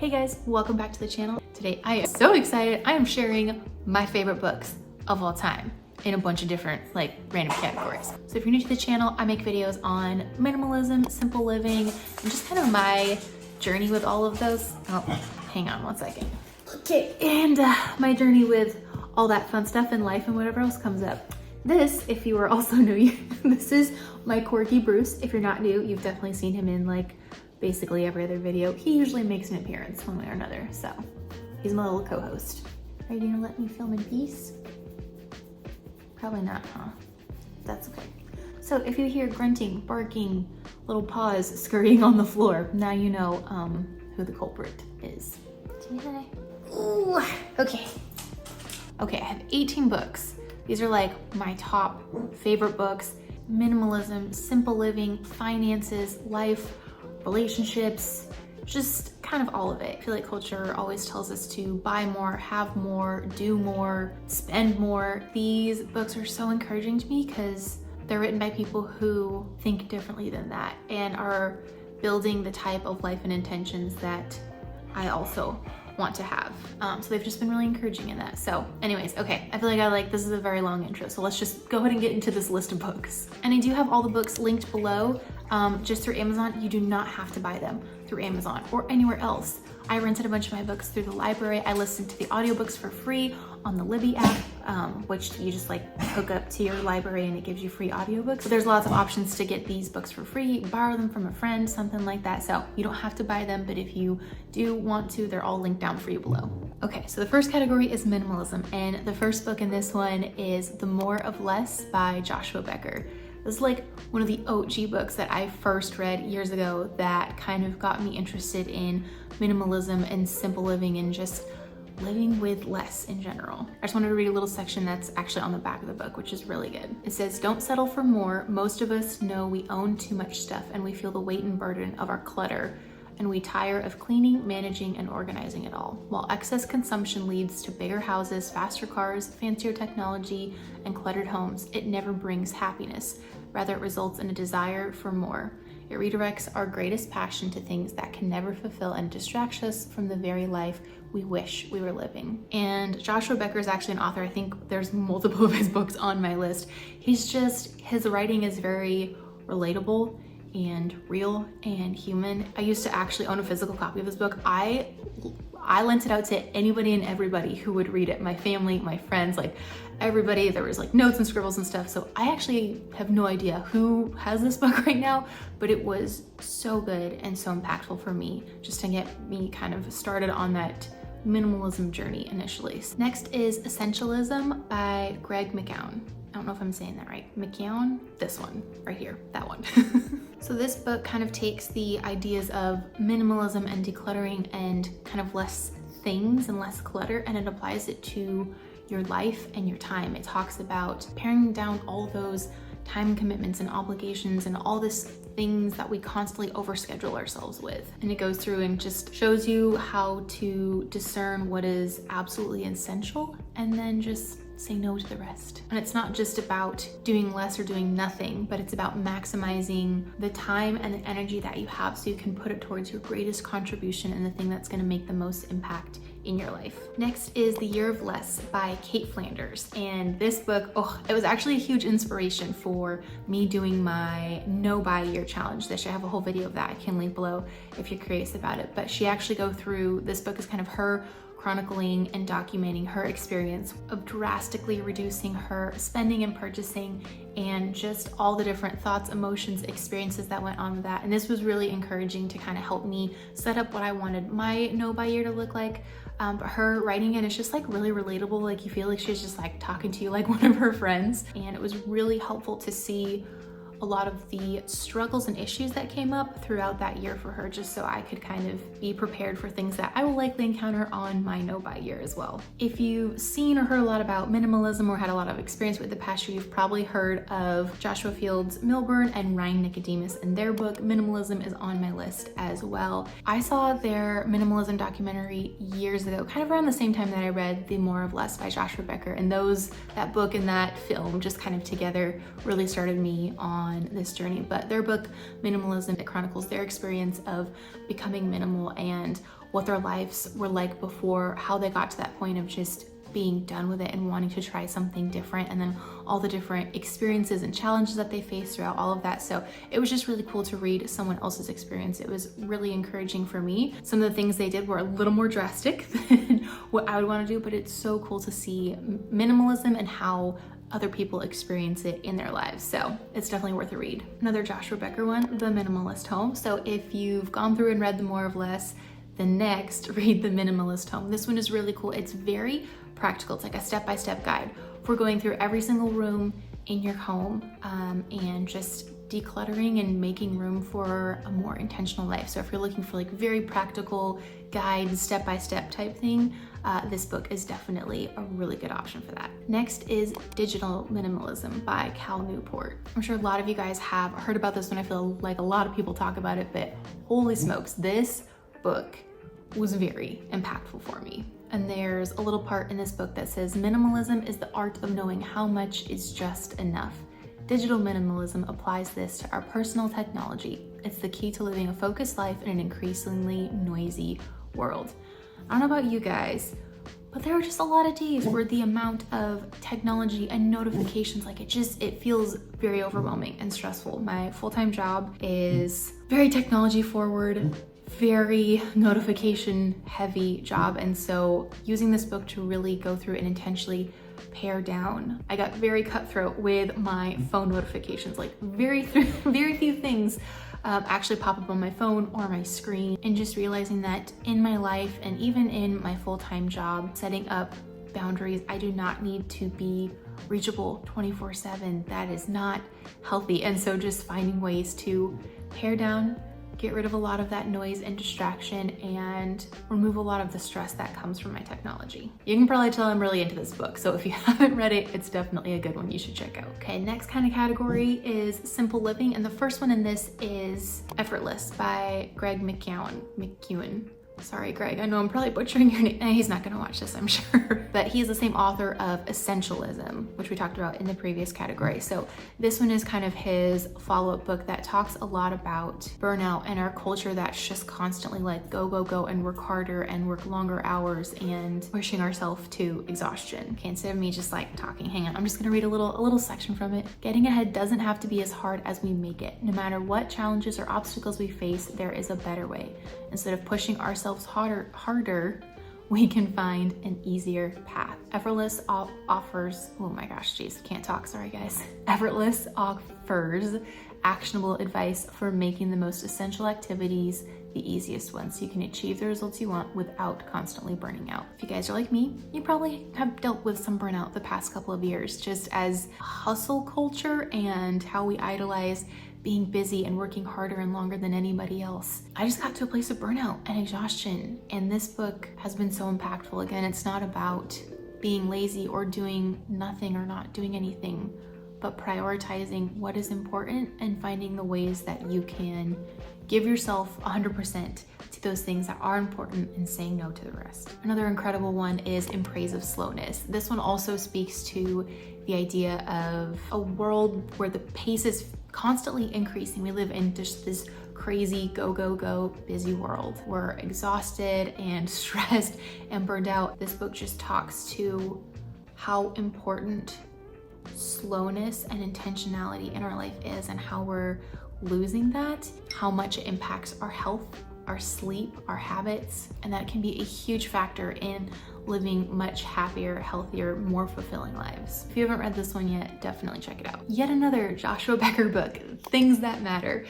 Hey guys, welcome back to the channel. Today I am so excited. I am sharing my favorite books of all time in a bunch of different random categories. So if you're new to the channel, I make videos on minimalism, simple living, and just kind of my journey with all of those. Oh, hang on one second. Okay, and my journey with all that fun stuff in life and whatever else comes up. This, if you are also new, this is my corgi Bruce. If you're not new, you've definitely seen him in basically every other video. He usually makes an appearance one way or another, so he's my little co-host. Are you gonna let me film in peace? Probably not, huh? That's okay. So if you hear grunting, barking, little paws scurrying on the floor, now you know who the culprit is. Say hi. Ooh, okay. Okay, I have 18 books. These are my top favorite books: minimalism, simple living, finances, life, relationships, just kind of all of it. I feel like culture always tells us to buy more, have more, do more, spend more. These books are so encouraging to me because they're written by people who think differently than that and are building the type of life and intentions that I also want to have. So they've just been really encouraging in that. So anyways, okay, I feel like this is a very long intro, so let's just go ahead and get into this list of books. And I do have all the books linked below, just through Amazon. You do not have to buy them through Amazon or anywhere else. I rented a bunch of my books through the library. I listened to the audiobooks for free on the Libby app, which you just hook up to your library and it gives you free audiobooks. So there's lots of options to get these books for free. You can borrow them from a friend, something like that. So you don't have to buy them, but if you do want to, they're all linked down for you below. Okay, so the first category is minimalism, and the first book in this one is The More of Less by Joshua Becker. This is one of the OG books that I first read years ago that kind of got me interested in minimalism and simple living and just living with less in general. I just wanted to read a little section that's actually on the back of the book, which is really good. It says, "Don't settle for more. Most of us know we own too much stuff and we feel the weight and burden of our clutter, and we tire of cleaning, managing, and organizing it all. While excess consumption leads to bigger houses, faster cars, fancier technology, and cluttered homes, it never brings happiness. Rather, it results in a desire for more. It redirects our greatest passion to things that can never fulfill and distracts us from the very life we wish we were living." And Joshua Becker is actually an author. I think there's multiple of his books on my list. His writing is very relatable and real and human. I used to actually own a physical copy of this book. I lent it out to anybody and everybody who would read it. My family, my friends, everybody. There was notes and scribbles and stuff. So I actually have no idea who has this book right now, but it was so good and so impactful for me just to get me kind of started on that minimalism journey initially. Next is Essentialism by Greg McKeown. I don't know if I'm saying that right. McKeown? This one, right here, that one. So this book kind of takes the ideas of minimalism and decluttering and kind of less things and less clutter, and it applies it to your life and your time. It talks about paring down all those time commitments and obligations and all these things that we constantly overschedule ourselves with. And it goes through and just shows you how to discern what is absolutely essential and then just say no to the rest. And it's not just about doing less or doing nothing, but it's about maximizing the time and the energy that you have so you can put it towards your greatest contribution and the thing that's going to make the most impact in your life. Next is The Year of Less by Kate Flanders. And this book, it was actually a huge inspiration for me doing my no buy year challenge this year. I have a whole video of that I can link below if you're curious about it. But she actually this book is kind of her chronicling and documenting her experience of drastically reducing her spending and purchasing and just all the different thoughts, emotions, experiences that went on with that. And this was really encouraging to kind of help me set up what I wanted my no buy year to look like. But her writing it is just really relatable. You feel like she's just talking to you like one of her friends. And it was really helpful to see a lot of the struggles and issues that came up throughout that year for her, just so I could kind of be prepared for things that I will likely encounter on my no buy year as well. If you've seen or heard a lot about minimalism or had a lot of experience with the past year, you've probably heard of Joshua Fields Milburn and Ryan Nicodemus, and their book Minimalism is on my list as well. I saw their minimalism documentary years ago, kind of around the same time that I read The More of Less by Joshua Becker, and that book and that film just kind of together really started me on on this journey. But their book, Minimalism, it chronicles their experience of becoming minimal and what their lives were like before, how they got to that point of just being done with it and wanting to try something different, and then all the different experiences and challenges that they faced throughout all of that. So it was just really cool to read someone else's experience. It was really encouraging for me. Some of the things they did were a little more drastic than what I would want to do, but it's so cool to see minimalism and how other people experience it in their lives. So it's definitely worth a read. Another Joshua Becker one, The Minimalist Home. So if you've gone through and read The More of Less, the next, read The Minimalist Home. This one is really cool. It's very practical. It's like a step-by-step guide for going through every single room in your home and just decluttering and making room for a more intentional life. So if you're looking for like very practical guide, step-by-step type thing, this book is definitely a really good option for that. Next is Digital Minimalism by Cal Newport. I'm sure a lot of you guys have heard about this one. I feel like a lot of people talk about it, but holy smokes, this book was very impactful for me. And there's a little part in this book that says, minimalism is the art of knowing how much is just enough. Digital minimalism applies this to our personal technology. It's the key to living a focused life in an increasingly noisy world. I don't know about you guys, but there are just a lot of days where the amount of technology and notifications, like it feels very overwhelming and stressful. My full-time job is very technology forward, very notification heavy job. And so using this book to really go through and intentionally pare down, I got very cutthroat with my phone notifications. Like very few things actually pop up on my phone or my screen. And just realizing that in my life and even in my full-time job, setting up boundaries. I do not need to be reachable 24/7. That is not healthy. And so just finding ways to pare down, get rid of a lot of that noise and distraction, and remove a lot of the stress that comes from my technology. You can probably tell I'm really into this book, so if you haven't read it, it's definitely a good one you should check out. Okay, next kind of category is simple living, and the first one in this is Effortless by Greg McKeown. Sorry, Greg, I know I'm probably butchering your name. He's not gonna watch this, I'm sure. But he is the same author of Essentialism, which we talked about in the previous category. So this one is kind of his follow-up book that talks a lot about burnout and our culture that's just constantly like go, go, go and work harder and work longer hours and pushing ourselves to exhaustion. Okay, instead of me just like talking, hang on, I'm just gonna read a little section from it. Getting ahead doesn't have to be as hard as we make it. No matter what challenges or obstacles we face, there is a better way. Instead of pushing ourselves harder, we can find an easier path. Effortless offers, oh my gosh, geez, can't talk, sorry guys. Effortless offers actionable advice for making the most essential activities the easiest ones so you can achieve the results you want without constantly burning out. If you guys are like me, you probably have dealt with some burnout the past couple of years, just as hustle culture and how we idolize being busy and working harder and longer than anybody else. I just got to a place of burnout and exhaustion, and this book has been so impactful. Again, it's not about being lazy or doing nothing or not doing anything, but prioritizing what is important and finding the ways that you can give yourself 100% to those things that are important and saying no to the rest. Another incredible one is In Praise of Slowness. This one also speaks to the idea of a world where the pace is constantly increasing. We live in just this crazy go, go, go busy world. We're exhausted and stressed and burned out. This book just talks to how important slowness and intentionality in our life is and how we're losing that, how much it impacts our health, our sleep, our habits, and that can be a huge factor in living much happier, healthier, more fulfilling lives. If you haven't read this one yet, definitely check it out. Yet another Joshua Becker book, Things That Matter.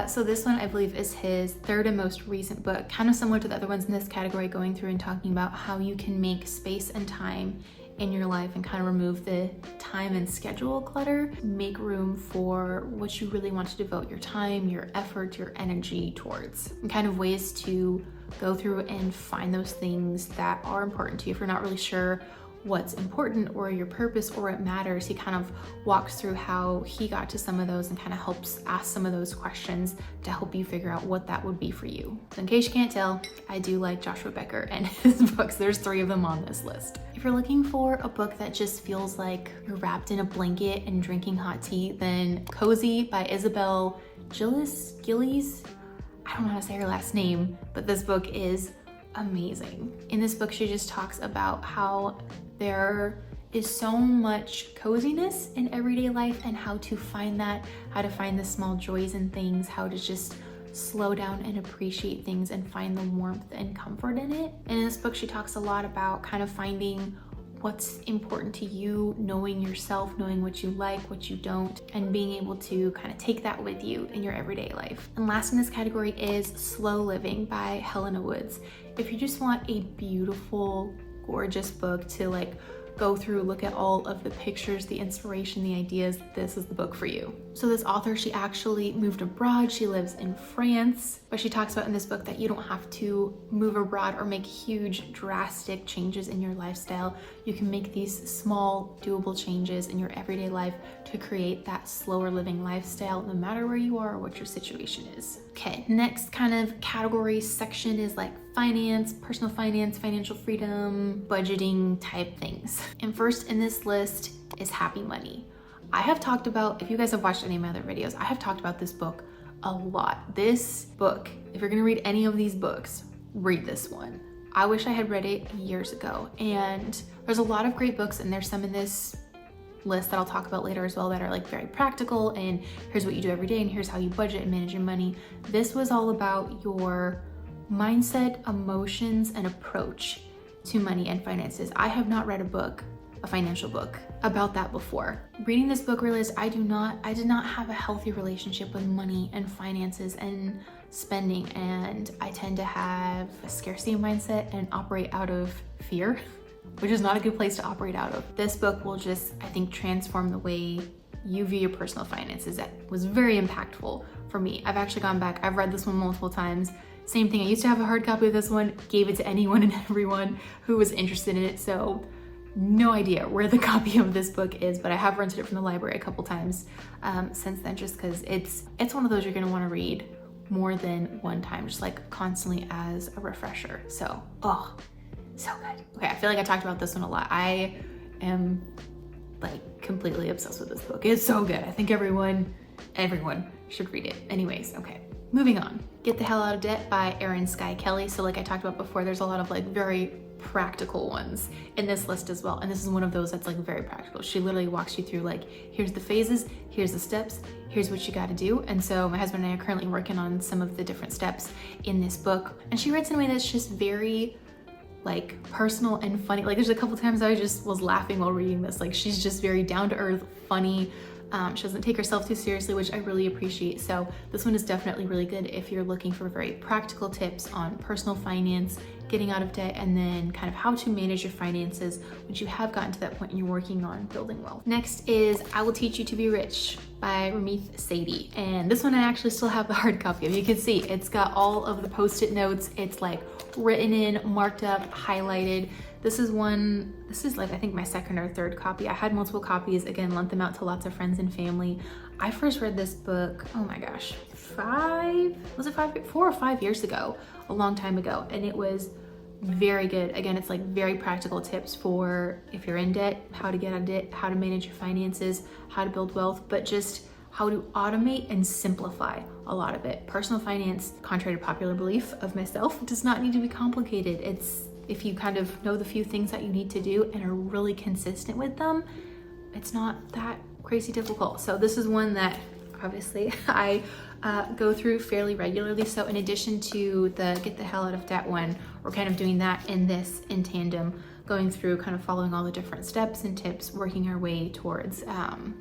So this one I believe is his third and most recent book, kind of similar to the other ones in this category, going through and talking about how you can make space and time in your life and kind of remove the time and schedule clutter, make room for what you really want to devote your time, your effort, your energy towards, and kind of ways to go through and find those things that are important to you. If you're not really sure what's important or your purpose or what matters, he kind of walks through how he got to some of those and kind of helps ask some of those questions to help you figure out what that would be for you. So in case you can't tell, I do like Joshua Becker and his books. There's 3 of them on this list. If If you're looking for a book that just feels like you're wrapped in a blanket and drinking hot tea, then Cozy by Isabel Gillies. I don't know how to say her last name, but this book is amazing. In this book, she just talks about how there is so much coziness in everyday life and how to find that, how to find the small joys in things, how to just slow down and appreciate things and find the warmth and comfort in it. And in this book, she talks a lot about kind of finding what's important to you, knowing yourself, knowing what you like, what you don't, and being able to kind of take that with you in your everyday life. And last in this category is Slow Living by Helena Woods. If you just want a beautiful, gorgeous book to like go through, look at all of the pictures, the inspiration, the ideas, this is the book for you. So this author, she actually moved abroad. She lives in France, but she talks about in this book that you don't have to move abroad or make huge, drastic changes in your lifestyle. You can make these small, doable changes in your everyday life to create that slower living lifestyle, no matter where you are or what your situation is. Okay, next kind of category section is like finance, personal finance, financial freedom, budgeting type things. And first in this list is Happy Money. I have talked about, if you guys have watched any of my other videos, I have talked about this book a lot. This book, if you're gonna read any of these books, read this one. I wish I had read it years ago. And there's a lot of great books, and there's some in this list that I'll talk about later as well that are like very practical, and here's what you do every day, and here's how you budget and manage your money. This was all about your mindset, emotions, and approach to money and finances. I have not read a financial book about that before. Reading this book realized I did not have a healthy relationship with money and finances and spending, and I tend to have a scarcity mindset and operate out of fear, which is not a good place to operate out of. This book will just, I think, transform the way you view your personal finances. That was very impactful for me. I've actually gone back, I've read this one multiple times. Same thing, I used to have a hard copy of this one, gave it to anyone and everyone who was interested in it, so no idea where the copy of this book is, but I have rented it from the library a couple times since then, just because it's one of those you're gonna wanna read more than one time, just like constantly as a refresher. So, oh, so good. Okay, I feel like I talked about this one a lot. I am like completely obsessed with this book. It's so good. I think everyone should read it. Anyways, okay, moving on. Get the Hell Out of Debt by Erin Skye Kelly. So like I talked about before, there's a lot of like very practical ones in this list as well. And this is one of those that's like very practical. She literally walks you through like, here's the phases, here's the steps, here's what you gotta do. And so my husband and I are currently working on some of the different steps in this book. And she writes in a way that's just very like personal and funny. Like there's a couple times I just was laughing while reading this. Like she's just very down to earth, funny. She doesn't take herself too seriously, which I really appreciate. So this one is definitely really good if you're looking for very practical tips on personal finance, getting out of debt, and then kind of how to manage your finances once you have gotten to that point and you're working on building wealth. Next is I Will Teach You to Be Rich by Ramit Sethi. And this one I actually still have the hard copy of. You can see it's got all of the post-it notes. It's like written in, marked up, highlighted. This is like I think my second or third copy. I had multiple copies, again, lent them out to lots of friends and family. I first read this book, oh my gosh, 4 or 5 years ago, a long time ago. And it was very good. Again, it's like very practical tips for if you're in debt, how to get out of debt, how to manage your finances, how to build wealth, but just how to automate and simplify a lot of it. Personal finance, contrary to popular belief of myself, does not need to be complicated. If you kind of know the few things that you need to do and are really consistent with them, it's not that crazy difficult. So this is one that obviously I go through fairly regularly. So in addition to the Get the Hell Out of Debt one, we're kind of doing that in this in tandem, going through kind of following all the different steps and tips, working our way towards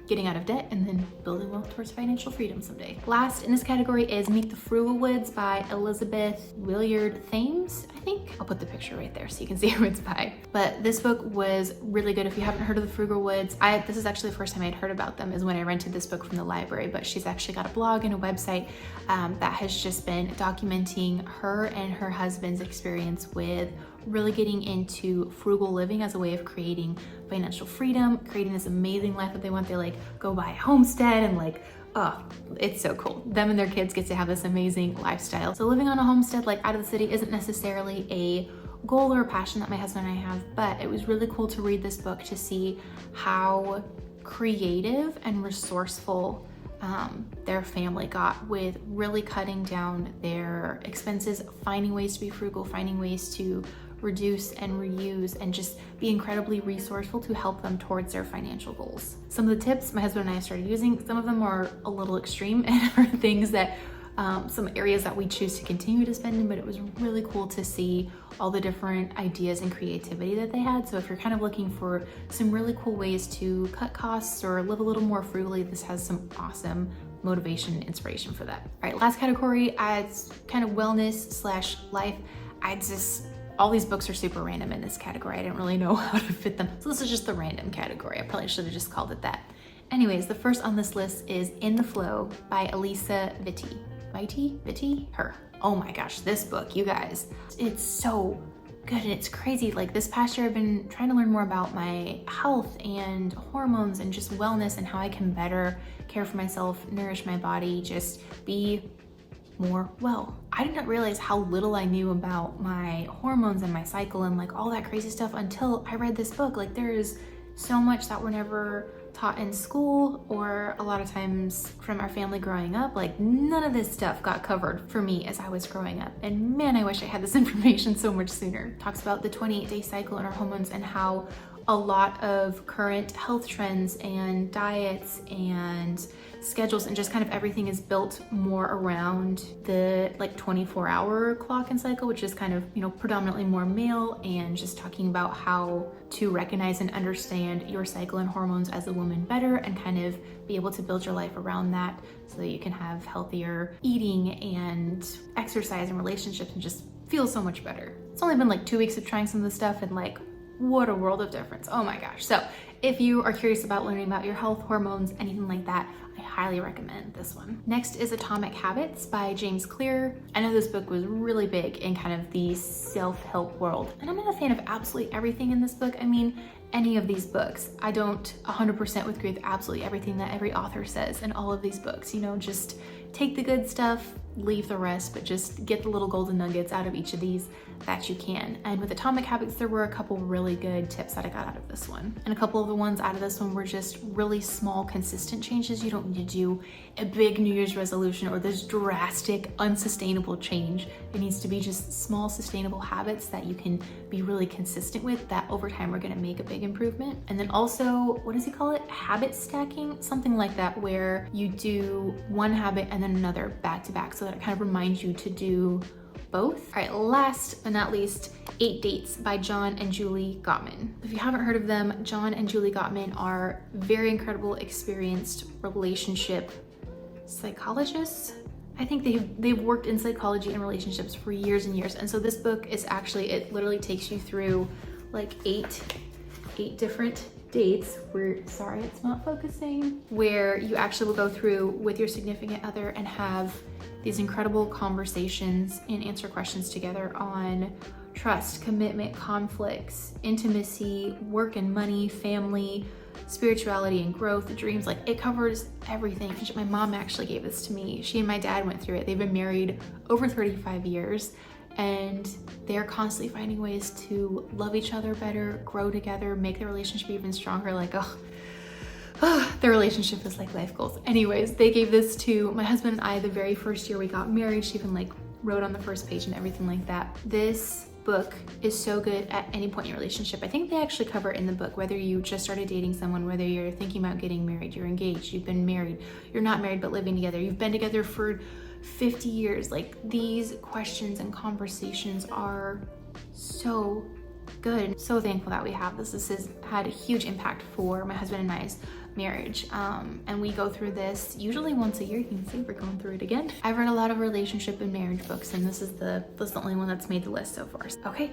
getting out of debt and then building wealth towards financial freedom someday. Last in this category is Meet the Frugalwoods by Elizabeth Willard Thames, I think. I'll put the picture right there so you can see who it's by. But this book was really good. If you haven't heard of the Frugalwoods, this is actually the first time I'd heard about them is when I rented this book from the library, but she's actually got a blog and a website that has just been documenting her and her husband's experience with really getting into frugal living as a way of creating financial freedom, creating this amazing life that they want. They like go buy a homestead and like, oh, it's so cool. Them and their kids get to have this amazing lifestyle. So living on a homestead like out of the city isn't necessarily a goal or passion that my husband and I have, but it was really cool to read this book to see how creative and resourceful their family got with really cutting down their expenses, finding ways to be frugal, finding ways to reduce and reuse, and just be incredibly resourceful to help them towards their financial goals. Some of the tips my husband and I started using, some of them are a little extreme and are things that some areas that we choose to continue to spend in, but it was really cool to see all the different ideas and creativity that they had. So if you're kind of looking for some really cool ways to cut costs or live a little more frugally, this has some awesome motivation and inspiration for that. All right, last category adds kind of wellness / life. All these books are super random in this category. I didn't really know how to fit them. So this is just the random category. I probably should have just called it that. Anyways, the first on this list is In the Flow by Elisa Vitti. Her. Oh my gosh, this book, you guys, it's so good and it's crazy. Like this past year, I've been trying to learn more about my health and hormones and just wellness and how I can better care for myself, nourish my body, just be more well. I did not realize how little I knew about my hormones and my cycle and like all that crazy stuff until I read this book. Like there is so much that we're never taught in school, or a lot of times from our family growing up. Like none of this stuff got covered for me as I was growing up. And man, I wish I had this information so much sooner. Talks about the 28-day cycle and our hormones and how a lot of current health trends and diets and schedules and just kind of everything is built more around the like 24-hour clock and cycle, which is kind of, you know, predominantly more male, and just talking about how to recognize and understand your cycle and hormones as a woman better and kind of be able to build your life around that so that you can have healthier eating and exercise and relationships and just feel so much better. It's only been like 2 weeks of trying some of this stuff and like, what a world of difference. Oh my gosh. So if you are curious about learning about your health, hormones, anything like that, I highly recommend this one. Next is Atomic Habits by James Clear. I know this book was really big in kind of the self-help world, and I'm not a fan of absolutely everything in this book. I mean, any of these books. I don't 100% agree with absolutely everything that every author says in all of these books. You know, just take the good stuff, leave the rest, but just get the little golden nuggets out of each of these that you can. And with Atomic Habits, there were a couple really good tips that I got out of this one. And a couple of the ones out of this one were just really small, consistent changes. You don't need to do a big New Year's resolution or this drastic, unsustainable change. It needs to be just small, sustainable habits that you can be really consistent with that over time are gonna make a big improvement. And then also, what does he call it? Habit stacking? Something like that, where you do one habit and then another back to back so that it kind of reminds you to do both. All right, last but not least, 8 Dates by John and Julie Gottman. If you haven't heard of them, John and Julie Gottman are very incredible, experienced relationship psychologists. I think they've worked in psychology and relationships for years and years. And so this book is actually, it literally takes you through like eight different dates where, sorry, it's not focusing, where you actually will go through with your significant other and have these incredible conversations and answer questions together on trust, commitment, conflicts, intimacy, work and money, family, spirituality and growth, dreams. Like it covers everything. My mom actually gave this to me. She and my dad went through it. They've been married over 35 years and they're constantly finding ways to love each other better, grow together, make their relationship even stronger. Like, their relationship is like life goals. Anyways, they gave this to my husband and I the very first year we got married. She even like wrote on the first page and everything like that. This book is so good at any point in your relationship. I think they actually cover in the book, whether you just started dating someone, whether you're thinking about getting married, you're engaged, you've been married, you're not married but living together, you've been together for 50 years. Like these questions and conversations are so good. So thankful that we have this. This has had a huge impact for my husband and I's marriage. And we go through this usually once a year. You can see we're going through it again. I've read a lot of relationship and marriage books, and this is the only one that's made the list so far. Okay,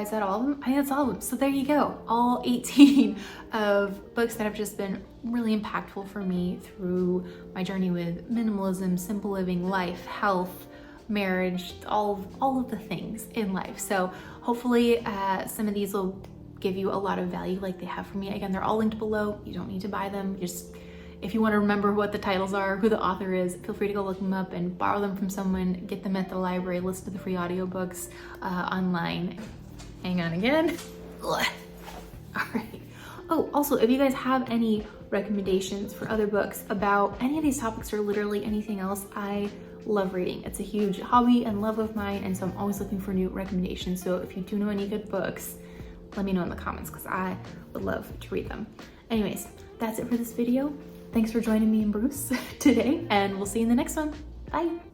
is that all of them? I think that's all of them. So there you go. All 18 of books that have just been really impactful for me through my journey with minimalism, simple living, life, health, marriage, all of the things in life. So hopefully some of these will give you a lot of value like they have for me. Again, they're all linked below. You don't need to buy them. Just if you want to remember what the titles are, who the author is, feel free to go look them up and borrow them from someone, get them at the library, listen to the free audiobooks online. Hang on again. Ugh. All right. Oh, also, if you guys have any recommendations for other books about any of these topics or literally anything else, I love reading. It's a huge hobby and love of mine, and so I'm always looking for new recommendations. So if you do know any good books, let me know in the comments because I would love to read them. Anyways, that's it for this video. Thanks for joining me and Bruce today, and we'll see you in the next one. Bye.